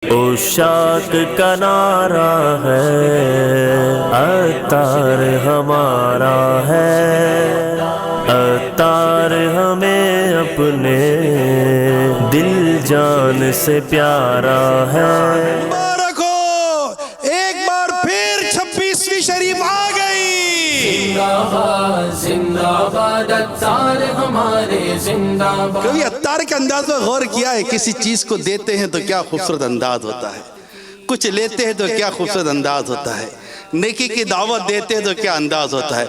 उशाक का नारा है, अतार हमारा है, अतार हमें अपने दिल जान से प्यारा है। मुबारक हो, एक बार फिर 26वीं शरीफ आ गई। जिंदाबाद जिंदाबाद अत्तार हमारे जिंदाबाद। कभी अत्तार के अंदाज में गौर किया है? किसी चीज को देते हैं तो क्या खूबसूरत अंदाज होता है, कुछ लेते हैं तो क्या खूबसूरत अंदाज होता है, नेकी की दावत देते हैं तो क्या अंदाज होता है।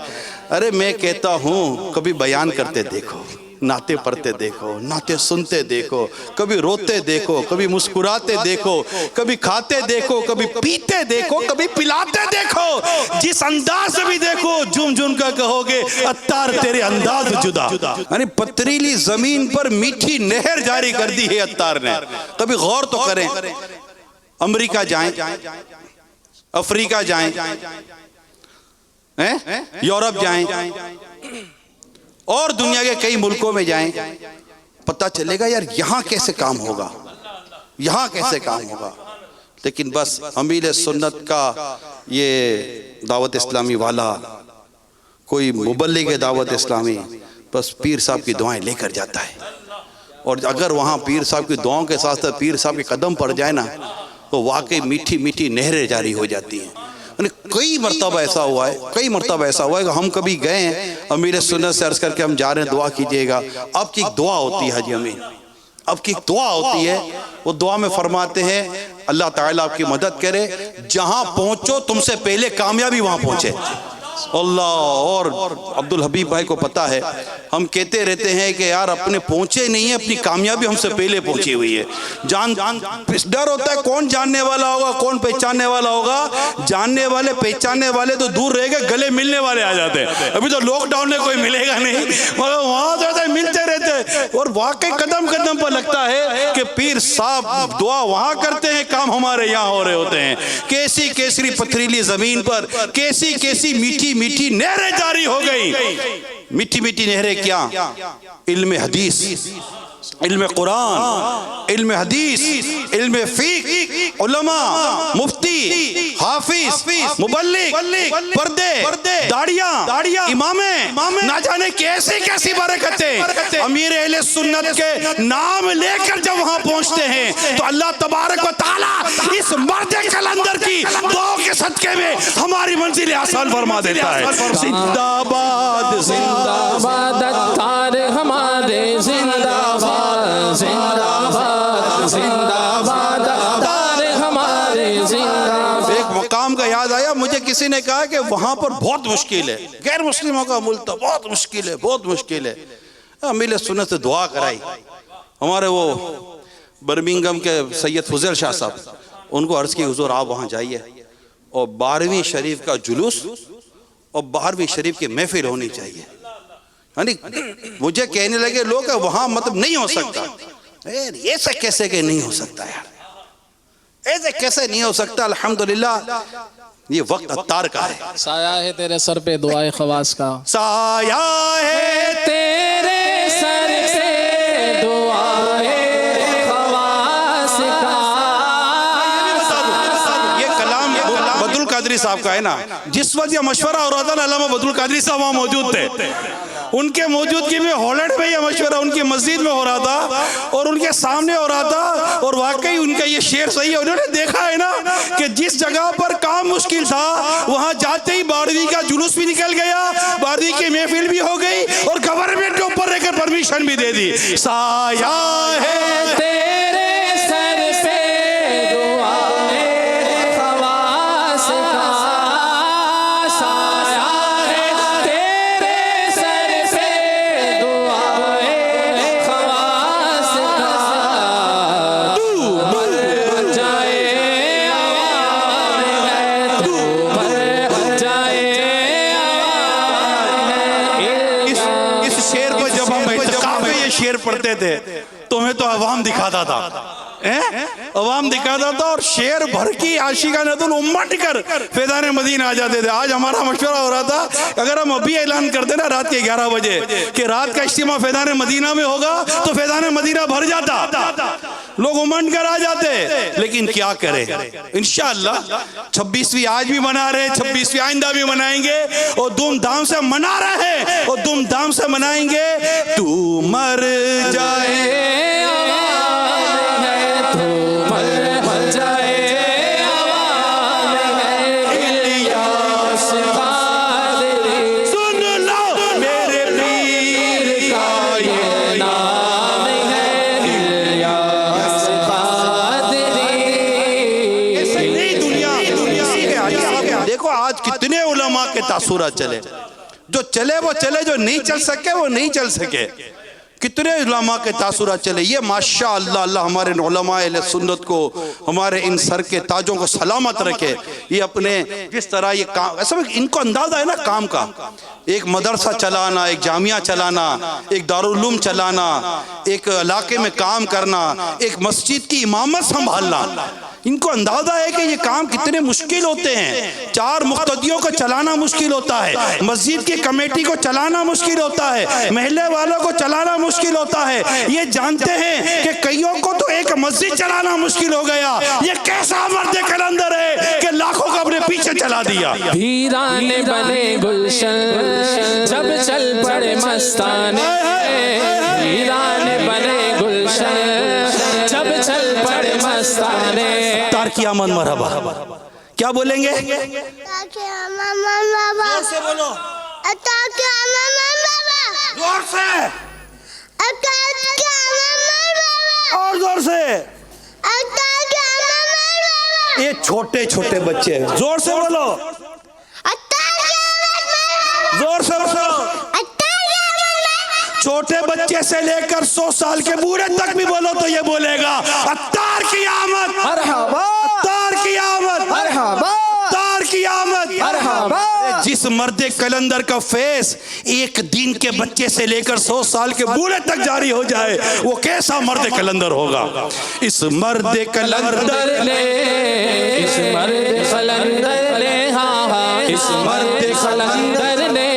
अरे मैं कहता हूँ कभी बयान करते देखो, नाते पढ़ते देखो, नाते सुनते देखो, कभी रोते देखो, कभी मुस्कुराते देखो, कभी खाते देखो, कभी पीते देखो, कभी पिलाते देखो। जिस अंदाज से भी देखो झूम झूम कर कहोगे अत्तार तेरे अंदाज जुदा। यानी पथरीली जमीन पर मीठी नहर जारी कर दी है अत्तार ने। कभी गौर तो करें, अमेरिका जाएं, अफ्रीका जाएं, यूरोप जाएं और दुनिया के कई मुल्कों में जाएं, पता चलेगा यार यहाँ कैसे काम होगा, यहाँ कैसे काम होगा। लेकिन बस अमीर सुन्नत का ये दावत इस्लामी वाला, कोई मुबल्लिग दावत इस्लामी, बस पीर साहब की दुआएं लेकर जाता है। और अगर वहाँ पीर साहब की दुआओं के साथ साथ पीर साहब के कदम पड़ जाए ना, तो वाकई मीठी मीठी नहरें जारी हो जाती हैं। कई मरतबा ऐसा हुआ है, कई मरतबा ऐसा हुआ है कि हम कभी गए हैं, अमीर सुन्नत से अर्ज करके हम जा रहे हैं दुआ कीजिएगा। अब की एक दुआ होती है हाजी अमीन, अब की एक दुआ होती है, वो दुआ में फरमाते हैं अल्लाह ताला आपकी मदद करे, जहां पहुंचो तुमसे पहले कामयाबी वहां पहुंचे। अल्लाह। और अब्दुल हबीब भाई को पता है, हम कहते रहते हैं कि यार अपने पहुंचे नहीं है, अपनी कामयाबी हमसे पहले पहुंची हुई है। जान डर होता है कौन जानने वाला होगा, कौन पहचानने वाला होगा। जानने वाले पहचानने वाले तो दूर रह गए, गले मिलने वाले आ जाते हैं। अभी तो लॉकडाउन में कोई मिलेगा नहीं, मगर वहां जाते मिलते रहते। और वाकई कदम कदम पर लगता है कि पीर साहब दुआ वहां करते हैं, काम हमारे यहाँ हो रहे होते हैं। कैसी केसरी पथरीली जमीन पर कैसी कैसी मीठी मीठी नहरें जारी हो गई। मीठी मीठी नहरें क्या? इल्म हदीस, इल्म कुरान, इल्म हदीस, इल्म फीक, उलमा, मुफ्ती, हाफिज, मुबल्लिग, पर्दे, दाढ़ियां, इमामे, ना जाने कैसी कैसी बरकतें। अमीर अहले सुन्नत के नाम लेकर जब वहां पहुंचते हैं तो अल्लाह तबारक व तआला इस मर्द कलंदर की दुआ के सदके में हमारी मंजिल आसान फरमा देता है। जिंदाबाद जिंदाबाद अत्तार हमारे जिंदाबाद, जिंदाबाद जिंदाबाद अत्तार हमारे जिंदाबाद। एक मुकाम का याद आया मुझे, किसी ने कहा कि वहां पर बहुत मुश्किल है, गैर मुस्लिमों का मुल्क था, बहुत मुश्किल है, बहुत मुश्किल है। अमीर सुन्नत से दुआ कराई। हमारे वो बर्मिंघम के सैयद फजल शाह साहब, उनको अर्ज की हुजूर आप वहां जाइए और 12वीं शरीफ का जुलूस और 12वीं शरीफ की महफिल होनी चाहिए। यानी मुझे कहने लगे लोग वहां मतलब नहीं हो सकता। ऐसा कैसे कि नहीं हो सकता यार, ऐसे कैसे नहीं हो सकता। अल्हम्दुलिल्लाह ये वक्त अत्तार का है। साया है तेरे सर पे दुआए खवास का, साया है तेरे सर पे दुआए खवास का। ये कलाम बदरुल कादरी साहब का है ना। जिस वक्त ये मशवरा हो रहा था ना, अल्लामा बदरुल कादरी साहब वहाँ मौजूद थे। उनके मौजूदगी में हॉलैंड में यह मशवरा उनकी मस्जिद में हो रहा था और उनके सामने हो रहा था। और वाकई उनका ये शेर सही है। उन्होंने देखा है ना कि जिस जगह पर काम मुश्किल था वहां जाते ही 12वीं का जुलूस भी निकल गया, 12वीं की महफिल भी हो गई और गवर्नमेंट के ऊपर रहकर परमिशन भी दे दी। साया है तेरे सर पे दुआए खवास का, साया है तेरे सर पे दुआए खवास का। तू मर जाए आवाज़ है, तू मर जाए आवाज़ है। इस शेर को जब हम इत्तिकाफ में ये शेर पढ़ते थे तो हमें तो अवाम दिखाता था, अवाम दिखाता था और शेर भर की आशिकानतुल उम्मत कर फैज़ान मदीना आ जाते थे। आज हमारा मशवरा हो रहा था, अगर हम अभी ऐलान करते ना रात के 11 बजे कि रात का इज्तिमा फैज़ान मदीना में होगा तो फैज़ान मदीना भर जाता। लोग उमंड कर आ जाते, लेकिन क्या करें, इंशाअल्लाह 26वीं आज भी मना रहे हैं, 26वीं आइंदा भी मनाएंगे और धूमधाम से मना रहे हैं और धूमधाम से मनाएंगे। तू मर जाए कितने उलमा के तासुरात चले, जो चले वो चले, जो नहीं चल सके वो नहीं चल सके। कितने उलमा के तासुरात चले। ये माशा अल्लाह, अल्लाह हमारे उलमा अहले सुन्नत को, हमारे इन सर के ताजों को सलामत रखे। ये अपने जिस तरह ये काम, ऐसा इनको अंदाजा है ना काम का, एक मदरसा चलाना, एक जामिया चलाना, एक दारुल उलूम चलाना, एक इलाके में काम करना, एक मस्जिद की इमामत संभालना, इनको अंदाजा है कि ये काम कितने मुश्किल होते हैं। 4 मुक्तदियों को चलाना मुश्किल होता है, मस्जिद की कमेटी को चलाना मुश्किल होता है, महल्ले वालों को चलाना मुश्किल होता है। ये जानते हैं कि कईयों को तो एक मस्जिद चलाना मुश्किल हो गया। ये कैसा मर्द कलंदर है कि लाखों को अपने पीछे चला दिया। वीराने बने गुलशन जब चल पड़े मस्ताने, वीराने बने गुलशन जब चल पड़े मस्ताने। तार की आमद मरहबा, क्या बोलेंगे? जोर से बोलो, जोर से और जोर से। ये छोटे छोटे बच्चे, जोर से बोलो, जोर से बोलो। छोटे बच्चे से लेकर 100 साल के बूढ़े तक भी बोलो तो ये बोलेगा अत्तार की आमद, अत्तार की आमद, अत्तार की आमद। जिस मर्द कलंदर का फेस एक दिन के बच्चे से लेकर 100 साल के बूढ़े तक जारी हो जाए, वो कैसा मर्द कलंदर होगा। इस मर्द कलंदर ने, इस मर्द कलंदर ने, हाँ हाँ, इस मर्द कलंदर ने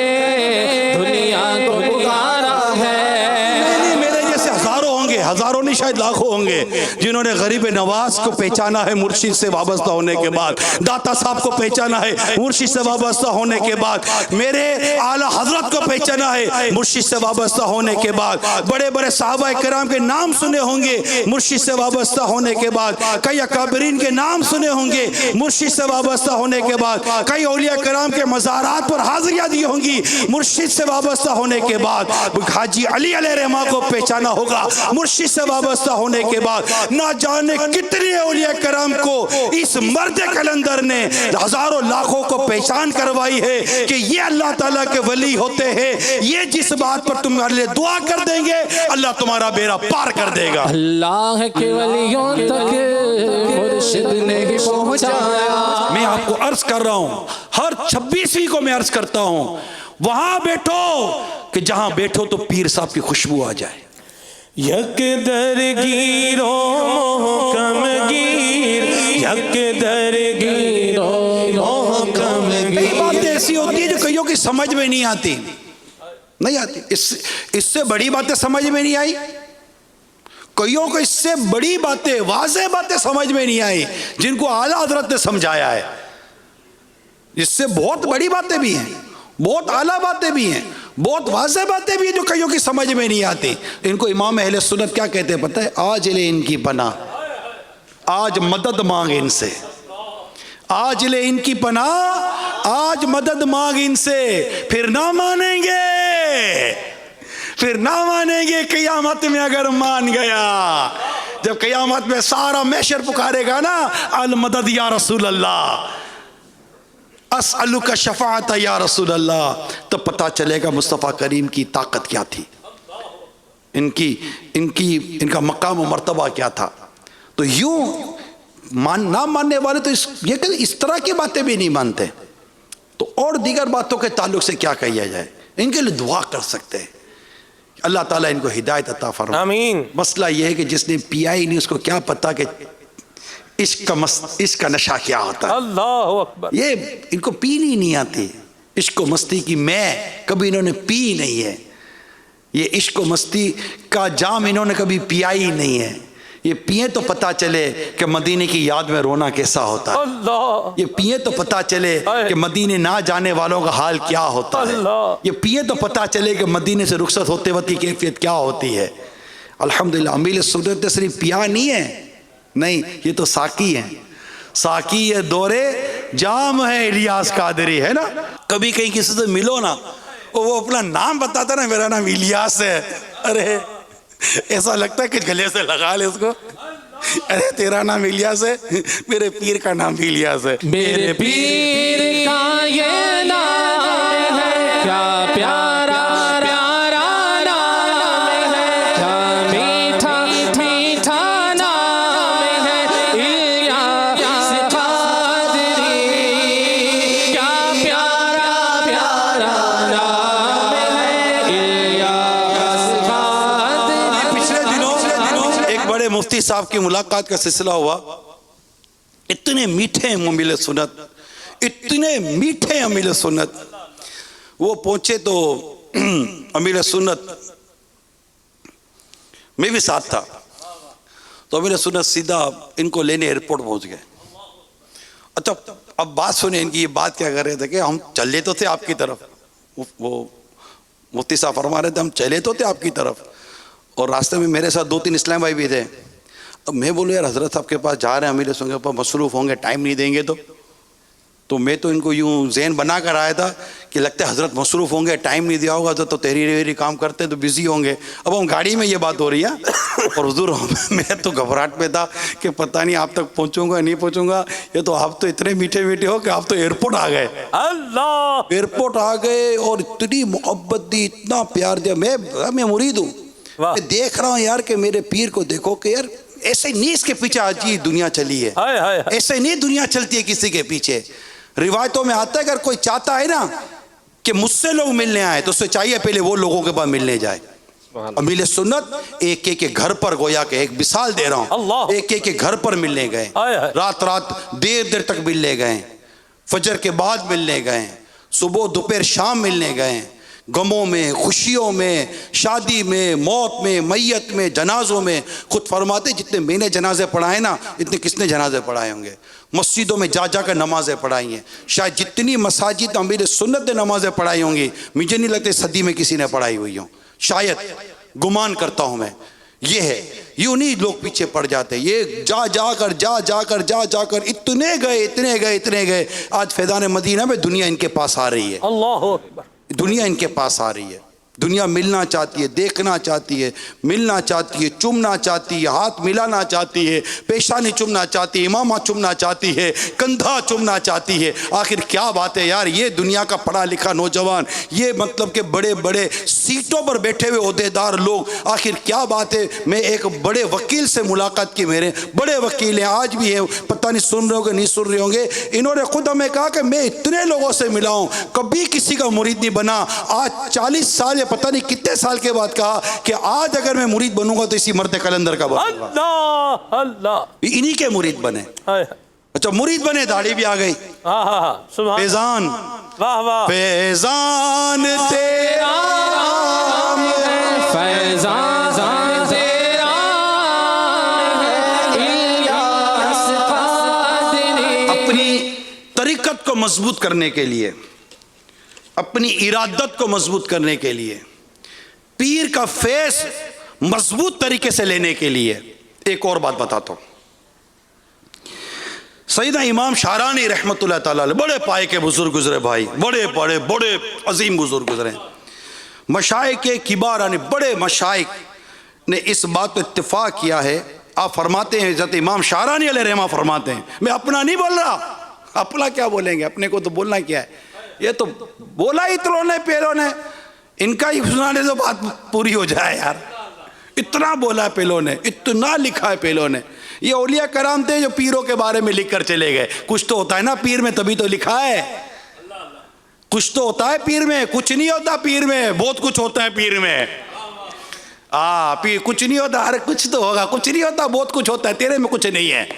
दुनिया को पुकारा है। मेरे जैसे हजारों होंगे, हजारों नहीं शायद लाखों होंगे, जिन्होंने गरीब नवाज को पहचाना है मुर्शिद से वाबस्ता होने के बाद, दाता साहब को पहचाना है मुर्शिद से वाबस्ता होने के बाद, मेरे आला हजरत को पहचाना है मुर्शिद से वाबस्ता होने के बाद, बड़े बड़े साहबा किराम के नाम सुने होंगे मुर्शिद से वाबस्ता होने के बाद, कई अकाबरीन के नाम सुने होंगे मुर्शिद से वाबस्ता होने के बाद, कई औलिया किराम के मज़ारात पर हाजिरियां दी होंगी मुर्शिद से वाबस्ता होने के बाद, हाजी अली अलैहिर्रहमा को पहचाना होगा मुर्शिद से वाबस्ता होने के बाद। ना जाने कितने औलिया करम को इस मर्द कलंदर ने हजारों लाखों को पहचान करवाई है कि ये अल्लाह ताला के वली होते हैं। ये जिस बात पर तुम्हारे लिए दुआ कर देंगे, अल्लाह तुम्हारा बेड़ा पार कर देगा। अल्लाह के वलियों तक मुर्शिद ने ही पहुंचाया। मैं आपको अर्ज कर रहा हूं, हर 26वीं को मैं अर्ज करता हूं, वहां बैठो कि जहां बैठो तो पीर साहब की खुशबू आ जाए। यक दरगीरो मोहकम गिर, यक दरगीरो मोहकम गिर। कई बातें ऐसी होती है जो कईयों की समझ में नहीं आती, नहीं आती। इससे बड़ी बातें समझ में नहीं आई, कईयों को इससे बड़ी बातें, वाज़ेह बातें समझ में नहीं आई जिनको आला हजरत ने समझाया है। इससे बहुत बड़ी बातें भी हैं, बहुत आला बातें भी हैं, बहुत वाज़ेह बातें भी हैं जो कईयों की समझ में नहीं आती। इनको इमाम अहले सुन्नत क्या कहते हैं पता है? आज ले इनकी पनाह, आज मदद मांग इनसे, आज ले इनकी पनाह, आज मदद मांग इनसे। फिर ना मानेंगे, फिर ना मानेंगे क़यामत में अगर मान गया। जब क़यामत में सारा महशर पुकारेगा ना, अल मदद या रसूल अल्लाह, अस्अलुका शफाअत या रसूल अल्लाह, तो पता चलेगा मुस्तफ़ा करीम की ताकत क्या थी, इनका मकाम और मर्तबा क्या था। तो यूं ना मानने वाले तो इस तरह की बातें भी नहीं मानते, तो और दीगर बातों के ताल्लुक से क्या किया जाए, इनके लिए दुआ कर सकते हैं, अल्लाह ताला इनको हिदायत अता फरमाए। आमीन। मसला यह है कि जिसने पिया ही नहीं उसको क्या पता कि इश्क का नशा क्या होता है। अल्लाहु अकबर। ये इनको पीनी नहीं आती, इश्क मस्ती की मैं कभी इन्होंने पी नहीं है, ये इश्क मस्ती का जाम इन्होंने कभी पिया ही नहीं है, ये पिए तो पता चले कि मदीने की याद में रोना कैसा होता है। अल्लाह ये पिए तो पता चले कि मदीने ना जाने वालों का हाल क्या होता है। ये पिए तो पता चले कि मदीने से रुखसत होते वक्त की कैफियत क्या होती है। अल्हम्दुलिल्लाह अमीर सुन्नत सिर्फ पिया नहीं है, नहीं, ये तो साकी है। साकी ये दौरे जाम है, इलियास कादरी है ना। कभी कहीं किसी से मिलो ना, वो अपना नाम बताता ना, मेरा नाम इलियास है, अरे ऐसा लगता है कि गले से लगा ले उसको। अरे तेरा नाम इलियास है, मेरे पीर का नाम भी इलियास है। मेरे पीर का ये नाम है, क्या प्यारा प्यारा नाम है, क्या मीठा मीठा नाम है, इलियास कादरी। क्या प्यारा प्यारा नाम है, इलियास कादरी। पिछले दिनों एक बड़े मुफ्ती साहब की मुलाकात का सिलसिला हुआ। इतने मीठे अमीर सुन्नत, इतने मीठे अमीर सुन्नत। वो पहुंचे तो अमीर सुन्नत, मैं भी साथ था, तो अमीर सुन्नत सीधा इनको लेने एयरपोर्ट पहुंच गए। अच्छा अब बात सुने इनकी, ये बात क्या कर रहे थे कि हम चले तो थे आपकी तरफ, वो मुफ्ती साहब फरमा रहे थे हम चले तो थे आपकी तरफ, और रास्ते में मेरे साथ 2-3 इस्लाम भाई भी थे। अब मैं बोलूँ यार हजरत साहब के पास जा रहे हैं, अमीर सुन्नत के पास मसरूफ़ होंगे, टाइम नहीं देंगे तो मैं तो इनको यूँ ज़हन बना कर आया था कि लगता है हजरत मसरूफ़ होंगे, टाइम नहीं दिया होगा तो तहरीर काम करते तो बिज़ी होंगे। अब हम गाड़ी में ये बात हो रही है, और हुजूर मैं तो घबराहट में था कि पता नहीं आप तक पहुँचूंगा नहीं पहुँचूंगा। ये तो आप तो इतने मीठे मीठे हो कि आप तो एयरपोर्ट आ गए। अल्लाह एयरपोर्ट आ गए और इतनी मोहब्बत दी, इतना प्यार दिया। मैं मुरीद हूँ, मैं देख रहा हूँ यार कि मेरे पीर को देखो कि यार ऐसे नहीं इसके पीछे आज ये दुनिया चली है, हाय हाय हाय। ऐसे नहीं दुनिया चलती है किसी के पीछे। रिवायतों में आता है अगर कोई चाहता है ना कि मुझसे लोग मिलने आए तो उसे चाहिए पहले वो लोगों के पास मिलने जाए। अमीर सुन्नत एक एक के घर पर, गोया के एक मिसाल दे रहा हूँ, एक एक के घर पर मिलने गए, रात देर देर तक मिलने गए, फजर के बाद मिलने गए, सुबह दोपहर शाम मिलने गए, गमों में, खुशियों में, शादी में, मौत में, मैयत में, जनाजों में। खुद फरमाते जितने मैंने जनाजे पढ़ाए ना, इतने किसने जनाजे पढ़ाए होंगे। मस्जिदों में जा जाकर नमाजें पढ़ाई हैं, शायद जितनी मसाजिद अमीर सुन्नत ने नमाजें पढ़ाई होंगी मुझे नहीं लगता सदी में किसी ने पढ़ाई हुई हो, शायद, गुमान करता हूँ मैं। ये है, यूं नहीं लोग पीछे पड़ जाते, ये जा जाकर इतने गए। आज फैज़ान मदीना में दुनिया इनके पास आ रही है, अल्लाह अकबर। दुनिया इनके पास आ रही है। दुनिया मिलना चाहती है, देखना चाहती है, मिलना चाहती है, चुमना चाहती है, हाथ मिलाना चाहती है, पेशानी चुमना चाहती है, इमामा चुमना चाहती है, कंधा चुमना चाहती है। आखिर क्या बात है यार, ये दुनिया का पढ़ा लिखा नौजवान, ये मतलब के बड़े बड़े सीटों पर बैठे हुए ओहदेदार लोग, आखिर क्या बात है। मैं एक बड़े वकील से मुलाकात की, मेरे बड़े वकील हैं, आज भी है, पता नहीं सुन रहे होंगे नहीं सुन रहे होंगे। इन्होंने खुद हमें कहा कि मैं इतने लोगों से मिला हूँ, कभी किसी का मुरीद नहीं बना। आज 40 साल पता नहीं कितने साल के बाद कहा कि आज अगर मैं मुरीद बनूंगा तो इसी मर्द कलंदर का बनूंगा। अल्लाह अल्लाह, इन्हीं के मुरीद बने। अच्छा मुरीद बने, दाढ़ी भी आ गई। फैजान, वाह वाह, फैजान तेरा फैजान तेरा इलियास कादरी। अपनी तरीकत को मजबूत करने के लिए, अपनी इरादत को मजबूत करने के लिए, पीर का फेस मजबूत तरीके से लेने के लिए एक और बात बताता हूं। सैयदना इमाम शारानी रहमतुल्लाह ताला अलैह बड़े पाए के बुजुर्ग गुजरे भाई, बड़े बड़े बड़े अजीम बुजुर्ग गुजरे। मशाइख के किबार यानी बड़े मशाइख ने इस बात पर इत्तेफाक किया है। आप फरमाते हैं, हज़रत इमाम शारानी अलैह रहमा फरमाते हैं, मैं अपना नहीं बोल रहा, अपना क्या बोलेंगे, अपने को तो बोलना क्या है, ये तो बोला इतनों ने पेलों ने, इनका ही सुनाने तो बात पूरी हो जाए यार। इतना बोला पेलों ने, इतना लिखा है पेलों ने। ये औलिया कराम थे जो पीरों के बारे में लिख कर चले गए। कुछ तो होता है ना पीर में, तभी तो लिखा है। कुछ तो होता है पीर में, कुछ नहीं होता पीर में, बहुत कुछ होता है पीर में। पीर कुछ नहीं होता, अरे कुछ तो होगा, कुछ नहीं होता, बहुत कुछ होता है, तेरे में कुछ नहीं है।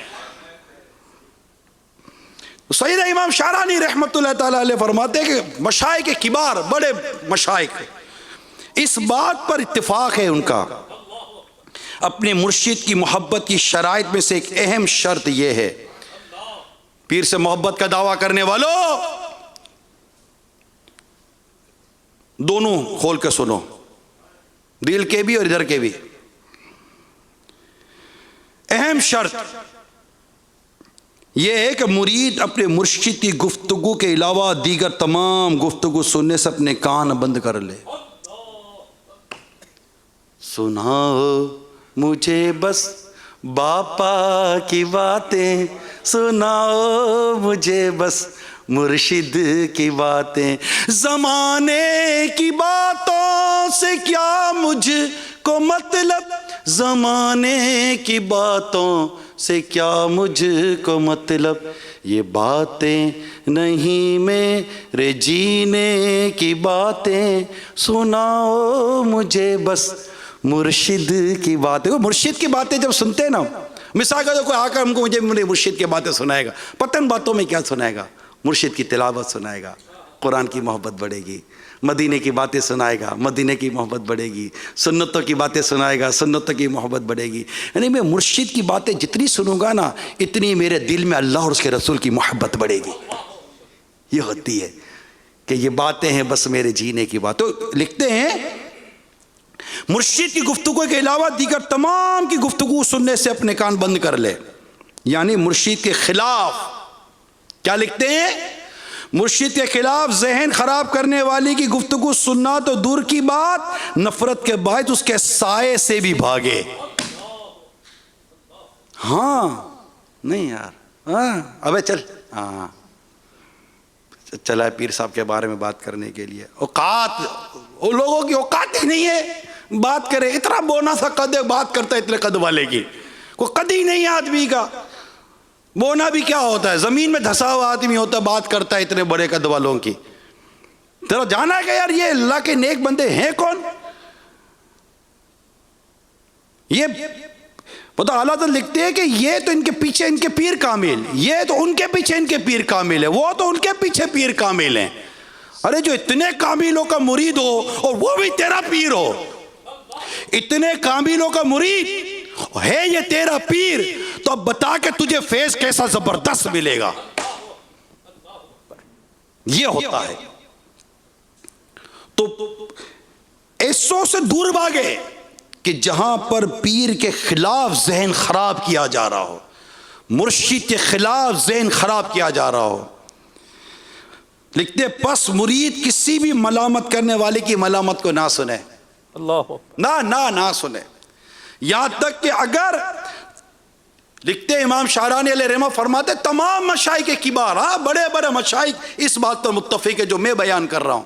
सैयद इमाम शारानी रहमतुल्लाह ताला अलैह फरमाते हैं कि मशाइख के किबार, बड़े मशाइख, इस बात पर इत्तिफाक है उनका अपने मुर्शिद की मोहब्बत की शराइत में से एक अहम शर्त यह है, पीर से मोहब्बत का दावा करने वालों, दोनों खोल के सुनो, दिल के भी और इधर के भी। अहम शर्त यह है कि मुरीद अपने मुर्शिद की गुफ्तगू के अलावा दीगर तमाम गुफ्तगू सुनने से अपने कान बंद कर ले। सुनाओ मुझे बस बापा की बातें, सुनाओ मुझे बस मुर्शिद की बातें, ज़माने की बातों से क्या मुझको मतलब, ज़माने की बातों से क्या मुझको मतलब, ये बातें नहीं मेरे जीने की बातें, सुनाओ मुझे बस मुर्शिद की बातें। वो मुर्शिद की बातें जब सुनते हैं ना, मिसाल का कोई आकर हमको मुझे मेरे मुर्शिद की बातें सुनाएगा, पतन बातों में क्या सुनाएगा, मुर्शिद की तिलावत सुनाएगा, कुरान की मोहब्बत बढ़ेगी, मदीने की बातें सुनाएगा, मदीने की मोहब्बत बढ़ेगी, सुन्नतों की बातें सुनाएगा, सुन्नतों की मोहब्बत बढ़ेगी। यानी मैं मुर्शिद की बातें जितनी सुनूंगा ना, इतनी मेरे दिल में अल्लाह और उसके रसूल की मोहब्बत बढ़ेगी। ये होती है कि ये बातें हैं बस मेरे जीने की बात। तो लिखते हैं मुर्शिद की गुफ्तगू के अलावा दीगर तमाम की गुफ्तगू सुनने से अपने कान बंद कर ले। यानी मुर्शिद के खिलाफ क्या लिखते हैं, मुर्शिद के खिलाफ जहन खराब करने वाली की गुफ्तगू सुनना तो दूर की बात, नफरत के बायस उसके साए से भी भागे। हाँ नहीं यार, हाँ अबे चल, हाँ चला है पीर साहब के बारे में बात करने के लिए। औकात, वो लोगों की औकात ही नहीं है बात करे, इतना बोना सा कद बात करता है, इतने कद वाले की कोई कद ही नहीं है आदमी का। बोना भी क्या होता है, जमीन में धसा हुआ आदमी होता है, बात करता है इतने बड़े कद वालों की। तेरा जाना है कि यार ये अल्लाह के नेक बंदे हैं कौन, ये पता आला तो लिखते हैं कि ये तो इनके पीछे इनके पीर कामिल, ये तो उनके पीछे इनके पीर कामिल है, वो तो उनके पीछे पीर कामिल हैं। अरे जो इतने कामिलों का मुरीद हो और वो भी तेरा पीर हो, इतने कामिलों का मुरीद है ये तेरा पीर, तो अब बता के तुझे फैज कैसा जबरदस्त मिलेगा। ये होता है। तो ऐसों से दूर भागे कि जहां पर पीर के खिलाफ जहन खराब किया जा रहा हो, मुर्शिद के खिलाफ जहन खराब किया जा रहा हो। लिखते बस मुरीद किसी भी मलामत करने वाले की मलामत को ना सुने, अल्लाह ना सुने। यहां तक कि अगर लिखते इमाम शारानी अलैहि रहमा फरमाते तमाम मशाइख किबार, हाँ बड़े बड़े मशाइख इस बात पर मुत्तफिक है जो मैं बयान कर रहा हूं,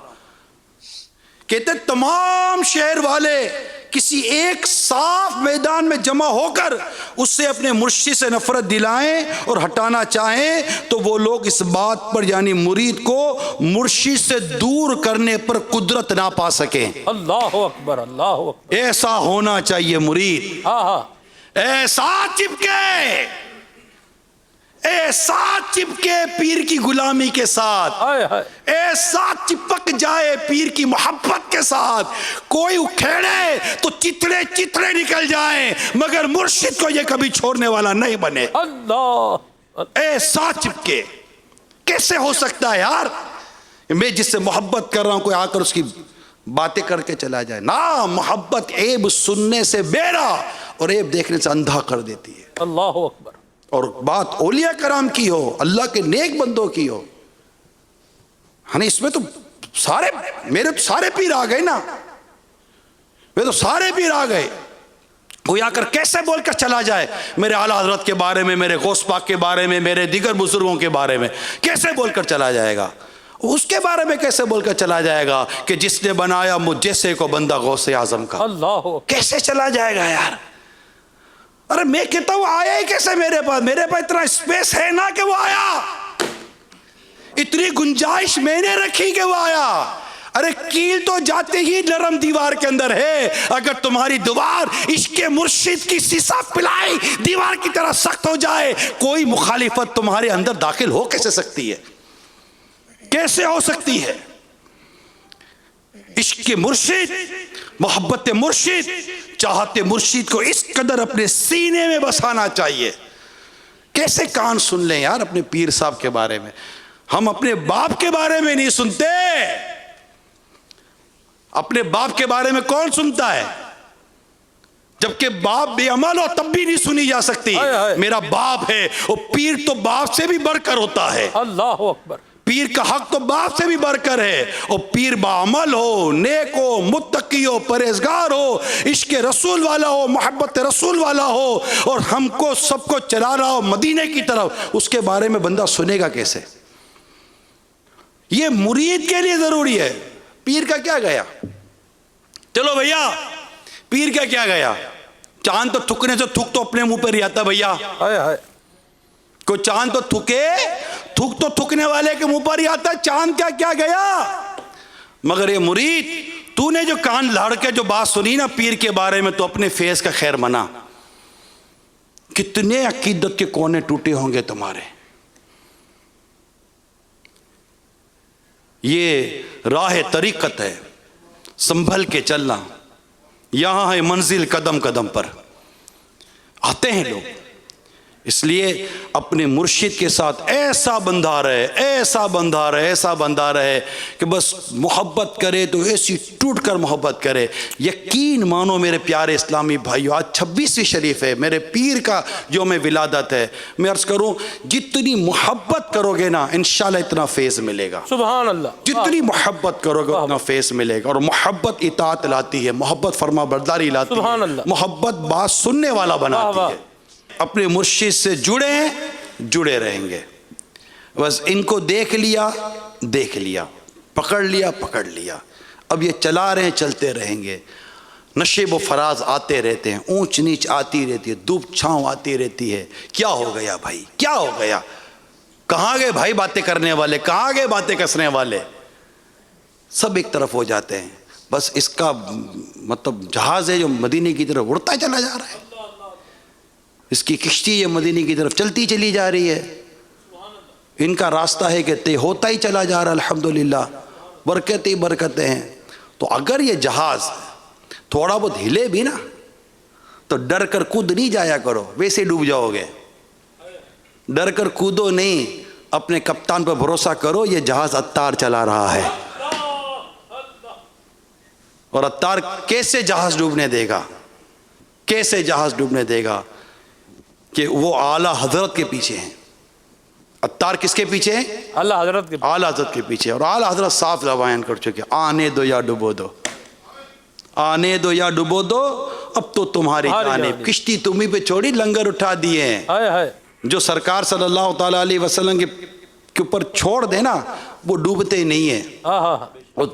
कहते तमाम शहर वाले किसी एक साफ मैदान में जमा होकर उससे अपने मुर्शिद से नफरत दिलाएं और हटाना चाहें तो वो लोग इस बात पर यानी मुरीद को मुर्शिद से दूर करने पर कुदरत ना पा सकें। अल्लाह अकबर, अल्लाह अकबर। ऐसा होना चाहिए मुरीद, हाँ हाँ, ऐसा चिपके पीर की गुलामी के साथ, हाय हाय, ऐसा चिपक जाए पीर की मोहब्बत के साथ, कोई उखेड़े तो चितड़े निकल जाए मगर मुर्शिद को ये कभी छोड़ने वाला नहीं बने। अल्लाह, ऐसा चिपके। कैसे हो सकता है यार, मैं जिससे मोहब्बत कर रहा हूं कोई आकर उसकी बातें करके चला जाए ना। मोहब्बत ऐब सुनने से बेरा और ऐब देखने से अंधा कर देती है। अल्लाह अकबर। और बात औलिया कराम की हो, अल्लाह के नेक बंदों की हो, हाँ इसमें तो मेरे तो सारे पीर आ गए ना, वे तो सारे पीर आ गए। कोई आकर कैसे बोलकर चला जाए मेरे आला हजरत के बारे में, मेरे गौस पाक के बारे में, मेरे दीगर बुजुर्गों के बारे में कैसे बोलकर चला जाएगा, उसके बारे में कैसे बोलकर चला जाएगा कि जिसने बनाया मुझ जैसे को बंदा गौसे आजम का, अल्लाह, कैसे चला जाएगा यार। अरे मैं कहता हूं आया ही कैसे मेरे पास इतना स्पेस है ना कि वो आया, इतनी गुंजाइश मैंने रखी कि वो आया। अरे कील तो जाते ही नरम दीवार के अंदर है, अगर तुम्हारी दीवार इश्के मुर्शिद की सीसा पिलाई दीवार की तरह सख्त हो जाए, कोई मुखालिफत तुम्हारे अंदर दाखिल हो कैसे सकती है, कैसे हो सकती है। इश्क मुर्शिद, मोहब्बत मुर्शिद, चाहते मुर्शिद को इस कदर अपने सीने में बसाना चाहिए। कैसे कान सुन लें यार अपने पीर साहब के बारे में, हम अपने बाप के बारे में नहीं सुनते। अपने बाप के बारे में कौन सुनता है? जबकि बाप बेअमल हो तब भी नहीं सुनी जा सकती। मेरा बाप है, वो पीर तो बाप से भी बढ़कर होता है। अल्लाह अकबर। पीर का हक तो बाप से भी बढ़कर है। और पीर बाअमल हो, नेक हो, मुत्तकी हो, परहेजगार हो, इश्क रसूल वाला हो, मोहब्बत रसूल वाला हो, और हमको सबको चला रहा हो मदीने की तरफ, उसके बारे में बंदा सुनेगा कैसे? ये मुरीद के लिए जरूरी है। पीर का क्या गया? चलो भैया, पीर का क्या गया? चांद तो थूकने से थूक तो अपने मुंह पर ही आता भैया। हाय हाय। कोई चांद तो थूके, थूक तो थूकने वाले के मुंह पर ही आता है। चांद का क्या गया? मगर ये मुरीद, तूने जो कान लाड़ के जो बात सुनी ना पीर के बारे में, तो अपने फेस का खैर मना। कितने अकीदत के कोने टूटे होंगे तुम्हारे। ये राह तरीकत है, संभल के चलना। यहां है मंजिल कदम कदम पर। आते हैं लोग, इसलिए अपने मुर्शिद के साथ ऐसा बंधा रहे, ऐसा बंधा रहे, ऐसा बंधा रहे कि बस मोहब्बत करे तो ऐसी टूट कर मोहब्बत करे। यकीन मानो मेरे प्यारे इस्लामी भाइयों, आज 26वीं शरीफ है, मेरे पीर का जो में विलादत है। मैं अर्ज करूं, जितनी मोहब्बत करोगे ना इंशाल्लाह इतना फेज मिलेगा। सुभान अल्लाह। जितनी मोहब्बत करोगे उतना फेस मिलेगा। और मोहब्बत इताअत लाती है, मोहब्बत फरमाबरदारी लाती है, मोहब्बत बात सुनने वाला बनाती है। अपने मुर्शिद से जुड़े हैं, जुड़े रहेंगे। बस इनको देख लिया, देख लिया, पकड़ लिया, पकड़ लिया। अब ये चला रहे हैं, चलते रहेंगे। नशेब व फराज आते रहते हैं, ऊंच नीच आती रहती है, धूप छांव आती रहती है। क्या हो गया भाई, क्या हो गया? कहाँ गए भाई बातें करने वाले, कहाँ गए बातें कसने वाले? सब एक तरफ हो जाते हैं। बस इसका मतलब जहाज है जो मदीने की तरफ उड़ता चला जा रहा है। इसकी किश्ती ये मदीने की तरफ चलती चली जा रही है। इनका रास्ता है कि तय होता ही चला जा रहा है। अल्हम्दुलिल्लाह, बरकत ही बरकतें हैं। तो अगर ये जहाज थोड़ा बहुत हिले भी ना, तो डर कर कूद नहीं जाया करो, वैसे डूब जाओगे। डर कर कूदो नहीं, अपने कप्तान पर भरोसा करो। ये जहाज अत्तार चला रहा है, और अत्तार कैसे जहाज डूबने देगा? कैसे जहाज डूबने देगा? कि वो आला हजरत के पीछे हैं। अत्तार किसके पीछे है? अल्लाह हजरत के। आला हजरत के पीछे। और आला हजरत साफ बयान कर चुके, आने दो या डुबो दो, आने दो या डुबो दो, अब तो तुम्हारी जानिब। किश्ती तुम्ही पे छोड़ी, लंगर उठा दिए हैं। हाय हाय। जो सरकार सल्लल्लाहु ताला अलैहि वसल्लम के ऊपर छोड़ देना, वो डूबते नहीं है, वो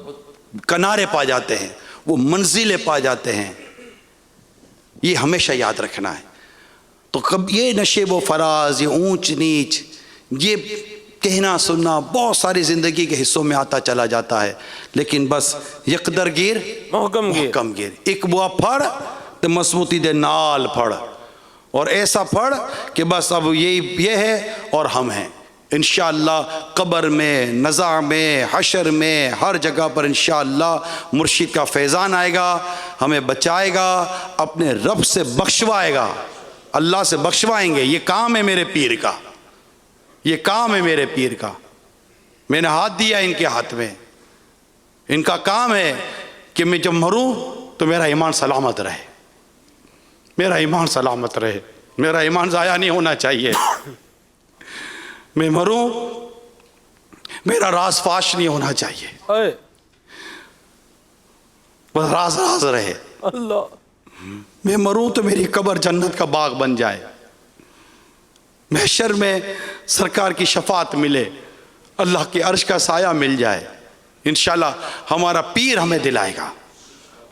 किनारे पा जाते हैं, वो मंजिलें पा जाते हैं। ये हमेशा याद रखना है। तो कब ये नशेब व फराज, ये ऊंच नीच, ये कहना सुनना बहुत सारी ज़िंदगी के हिस्सों में आता चला जाता है। लेकिन बस यकदर गिर महकम गिर, एक बुआ फड़ तो मजबूती दे नाल फड़, और ऐसा फड़ कि बस अब ये है और हम हैं। इंशाअल्लाह कब्र में, नज़ा में, हशर में, हर जगह पर इंशाअल्लाह मुर्शिद का फैज़ान आएगा, हमें बचाएगा, अपने रब से बख्शवाएगा, अल्लाह से बख्शवाएंगे। ये काम है मेरे पीर का, ये काम है मेरे पीर का। मैंने हाथ दिया इनके हाथ में, इनका काम है कि मैं जब मरूं तो मेरा ईमान सलामत रहे, मेरा ईमान सलामत रहे, मेरा ईमान ज़ाया नहीं होना चाहिए। मैं मरूं, मेरा राज फाश नहीं होना चाहिए, बस राज राज रहे। अल्लाह। मैं मरूं तो मेरी कब्र जन्नत का बाग बन जाए, महशर में सरकार की शफात मिले, अल्लाह के अर्श का साया मिल जाए। इंशाल्लाह हमारा पीर हमें दिलाएगा,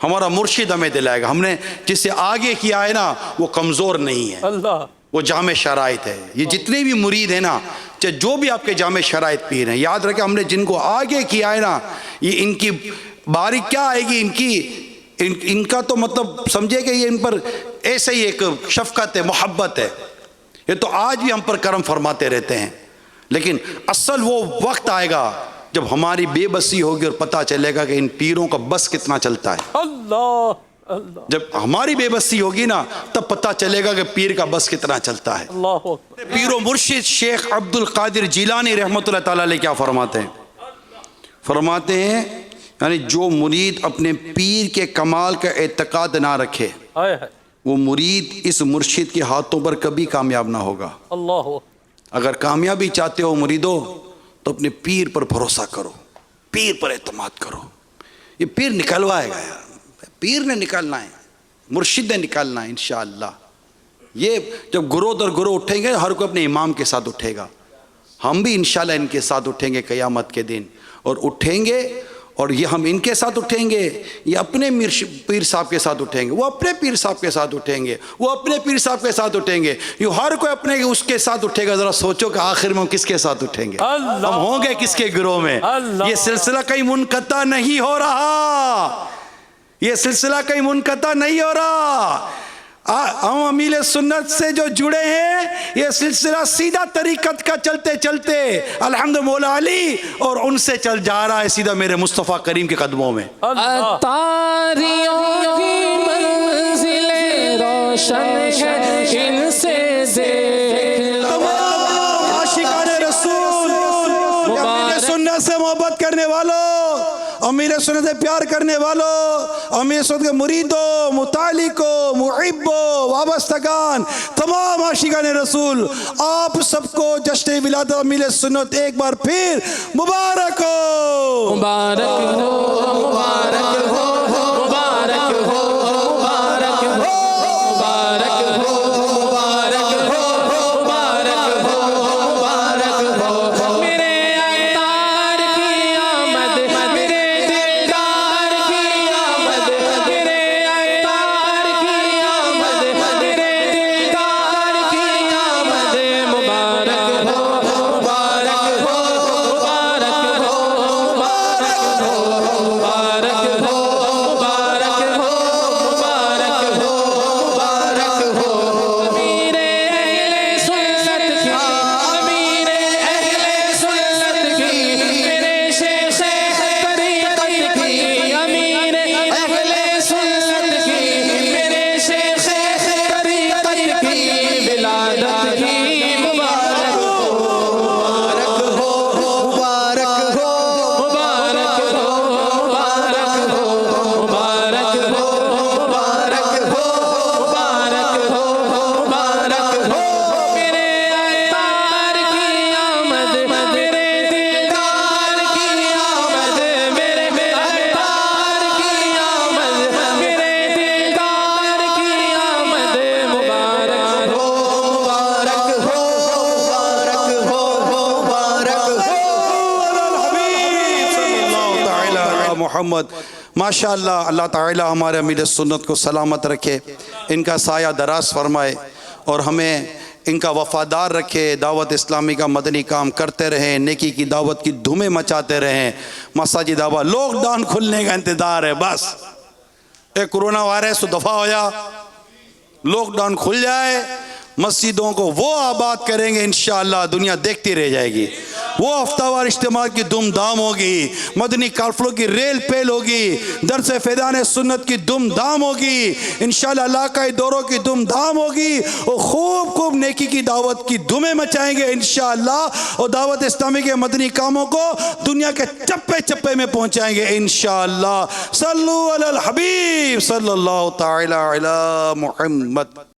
हमारा मुर्शिद हमें दिलाएगा। हमने जिससे आगे किया है ना, वो कमज़ोर नहीं है, अल्लाह, वो जामे शराइत है। ये जितने भी मुरीद हैं ना, चाहे जो भी आपके जामे शराइत पीर हैं, याद रखें हमने जिनको आगे किया है ना, ये इनकी बारी क्या आएगी, इनका तो मतलब समझे कि ये इन पर ऐसे ही एक शफकत है, मोहब्बत है। ये तो आज भी हम पर करम फरमाते रहते हैं, लेकिन असल वो वक्त आएगा जब हमारी बेबसी होगी और पता चलेगा कि इन पीरों का बस कितना चलता है। अल्लाह अल्लाह जब हमारी बेबसी होगी ना तब पता चलेगा कि पीर का बस कितना चलता है। अल्लाह अकबर। पीरो मुर्शिद शेख अब्दुल कादिर जिलानी रहमतुल्लाह ताला अलैह क्या फरमाते हैं? फरमाते हैं यानी जो मुरीद अपने पीर के कमाल का एतकाद ना रखे हाय हाय वो मुरीद इस मुर्शिद के हाथों पर कभी कामयाब ना होगा। अल्लाह अकबर। अगर कामयाबी चाहते हो मुरीदो तो अपने पीर पर भरोसा करो, पीर पर एतमाद करो। ये पीर निकलवाएगा यार, पीर ने निकालना है, मुर्शिद ने निकालना है इंशाअल्लाह। ये जब गुरो दर गुरो उठेंगे हर कोई अपने इमाम के साथ उठेगा। हम भी इंशाअल्लाह इनके साथ उठेंगे क़यामत के दिन, और उठेंगे और ये हम इनके साथ उठेंगे, ये अपने पीर साहब के साथ उठेंगे, वो अपने पीर साहब के साथ उठेंगे, वो अपने पीर साहब के साथ उठेंगे। ये हर कोई अपने उसके साथ उठेगा। ज़रा सोचो कि आखिर में हम किसके साथ उठेंगे, हम होंगे किसके गिरोह में? ये सिलसिला कहीं मुनक़ता नहीं हो रहा, ये सिलसिला कहीं मुनक़ता नहीं हो रहा। हम अमील सुन्नत से जो जुड़े हैं ये सिलसिला सीधा तरीक़त का चलते चलते अल्हम्दुलिल्लाह मौला अली और उनसे चल जा रहा है सीधा मेरे मुस्तफ़ा करीम के कदमों में। अतारियों की मंजिलें रोशन है इनसे आशिकाने रसूल, अमीर सुन्नत से मोहब्बत करने वालों, अमीर सुन्नत से प्यार करने वालों, अमीर सुन्नत के मुरीदों, मुतालिकों, मुहिब्बों, वाबस्तगान, तमाम आशिकाने रसूल, आप सबको जश्न विलादत अमीर सुन्नत एक बार फिर मुबारक हो, मुबारक हो, मुबारक हो, मुबारक हो, मुबारक हो, मुबारक हो, मुबारक हो, मुबारक हो, मुबारक हो। मेरे अतार की आमद, मेरे दिलदार की आमद, मेरे अतार की आमद, मेरे दिलदार की आमद। मुबारक हो, मुबारक हो, मुबारक हो, मुबारक हो, मुबारक हो, मुबारक हो, मुबारक हो, मुबारक हो। अमीरे अहले सुन्नत की, अमीरे अहले सुन्नत की, मेरे शेख तरीक़त की, अमीरे अहले सुन्नत की, मेरे शेख तरीक़त की, विलादत की मुबारक हो, मुबारक हो, मुबारक हो, मुबारक हो, मुबारक हो, मुबारक हो, मुबारक हो, मुबारक हो, मुबारक हो। मेरे अतार की आमद, मेरे दिलदार की आमद, मेरे अतार की आमद, मेरे दिलदार की आमद। मुबारक हो, मुबारक हो, मुबारक हो, मुबारक हो। मोहम्मद माशाअल्लाह। अल्लाह ताला हमारे अमीर सुन्नत को सलामत रखे, इनका साया दराज फरमाए और हमें इनका वफ़ादार रखे। दावत इस्लामी का मदनी काम करते रहें, नेकी की दावत की धूमें मचाते रहें। मसाजिद दावा लॉकडाउन खुलने का इंतज़ार है, बस एक कोरोना वायरस तो दफ़ा हो जा, लॉकडाउन खुल जाए, मस्जिदों को वो आबाद करेंगे इंशाअल्लाह, दुनिया देखती रह जाएगी। वो हफ्तावार इज्तिमा की धूमधाम होगी, मदनी काफ़िलों की रेल पेल होगी, दरस फ़ैज़ान सुन्नत की धूमधाम होगी इंशाअल्लाह, इलाक़ाई दौरों की धूमधाम होगी और खूब खूब नेकी की दावत की धूमें मचाएंगे इंशाअल्लाह, और दावत इस्लामी के मदनी कामों को दुनिया के चप्पे चप्पे में पहुँचाएंगे इंशाअल्लाह। सल्लु अलल हबीब सल्लल्लाहु तआला अला मुहम्मद।